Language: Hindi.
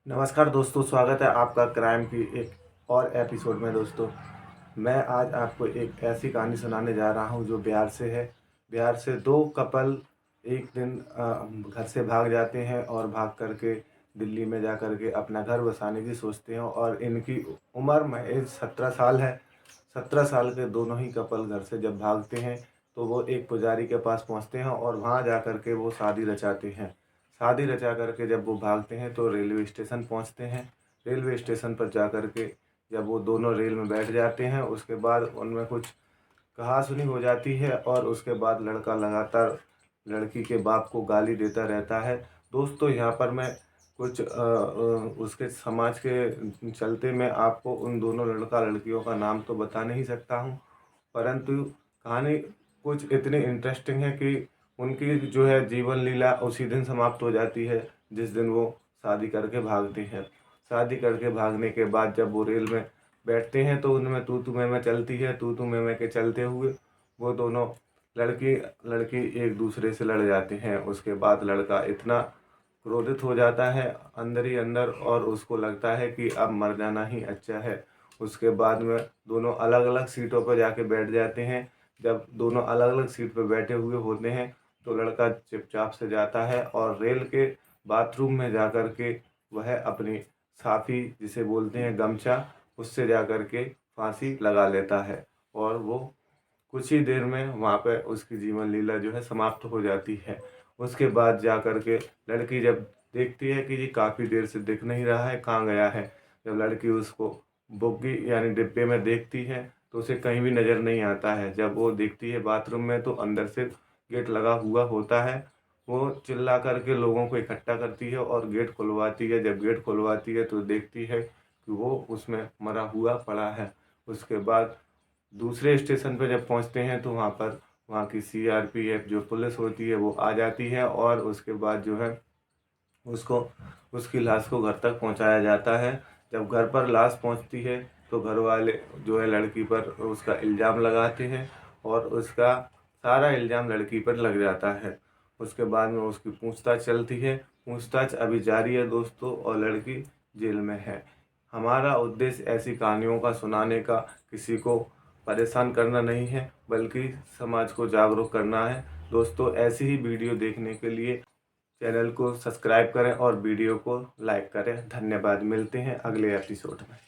नमस्कार दोस्तों, स्वागत है आपका क्राइम की एक और एपिसोड में। दोस्तों, मैं आज आपको एक ऐसी कहानी सुनाने जा रहा हूं जो बिहार से है। बिहार से दो कपल एक दिन घर से भाग जाते हैं और भाग करके दिल्ली में जा कर के अपना घर बसाने की सोचते हैं। और इनकी उम्र महज 17 साल है। 17 साल के दोनों ही कपल घर से जब भागते हैं तो वो एक पुजारी के पास पहुंचते हैं और वहां जा कर के वो शादी रचाते हैं। शादी रचा करके जब वो भागते हैं तो रेलवे स्टेशन पहुंचते हैं। रेलवे स्टेशन पर जा कर के जब वो दोनों रेल में बैठ जाते हैं, उसके बाद उनमें कुछ कहासुनी हो जाती है और उसके बाद लड़का लगातार लड़की के बाप को गाली देता रहता है। दोस्तों, यहाँ पर मैं कुछ उसके समाज के चलते मैं आपको उन दोनों लड़का लड़कियों का नाम तो बता नहीं सकता हूँ, परंतु कहानी कुछ इतनी इंटरेस्टिंग है कि उनकी जो है जीवन लीला उसी दिन समाप्त हो जाती है जिस दिन वो शादी करके भागते हैं। शादी करके भागने के बाद जब वो रेल में बैठते हैं तो उनमें तू मैं चलती है। तू मैं के चलते हुए वो दोनों लड़की लड़की एक दूसरे से लड़ जाते हैं। उसके बाद लड़का इतना क्रोधित हो जाता है अंदर ही अंदर और उसको लगता है कि अब मर जाना ही अच्छा है। उसके बाद में दोनों अलग अलग सीटों पर जाके बैठ जाते हैं। जब दोनों अलग अलग सीट पर बैठे हुए होते हैं तो लड़का चुपचाप से जाता है और रेल के बाथरूम में जा कर के वह अपनी साफी जिसे बोलते हैं गमछा, उससे जा कर के फांसी लगा लेता है। और वो कुछ ही देर में वहाँ पे उसकी जीवन लीला जो है समाप्त हो जाती है। उसके बाद जा कर के लड़की जब देखती है कि ये काफ़ी देर से दिख नहीं रहा है, कहाँ गया है। जब लड़की उसको बोगी यानी डिब्बे में देखती है तो उसे कहीं भी नज़र नहीं आता है। जब वो देखती है बाथरूम में तो अंदर से गेट लगा हुआ होता है। वो चिल्ला करके लोगों को इकट्ठा करती है और गेट खुलवाती है। जब गेट खुलवाती है तो देखती है कि वो उसमें मरा हुआ पड़ा है। उसके बाद दूसरे स्टेशन पर जब पहुंचते हैं तो वहाँ की सीआरपीएफ जो पुलिस होती है वो आ जाती है और उसके बाद जो है उसको उसकी लाश को घर तक पहुंचाया जाता है। जब घर पर लाश पहुंचती है तो घर वाले जो है लड़की पर उसका इल्ज़ाम लगाते हैं और उसका सारा इल्ज़ाम लड़की पर लग जाता है। उसके बाद में उसकी पूछताछ चलती है। पूछताछ अभी जारी है दोस्तों, और लड़की जेल में है। हमारा उद्देश्य ऐसी कहानियों का सुनाने का किसी को परेशान करना नहीं है, बल्कि समाज को जागरूक करना है। दोस्तों, ऐसी ही वीडियो देखने के लिए चैनल को सब्सक्राइब करें और वीडियो को लाइक करें। धन्यवाद। मिलते हैं अगले एपिसोड में।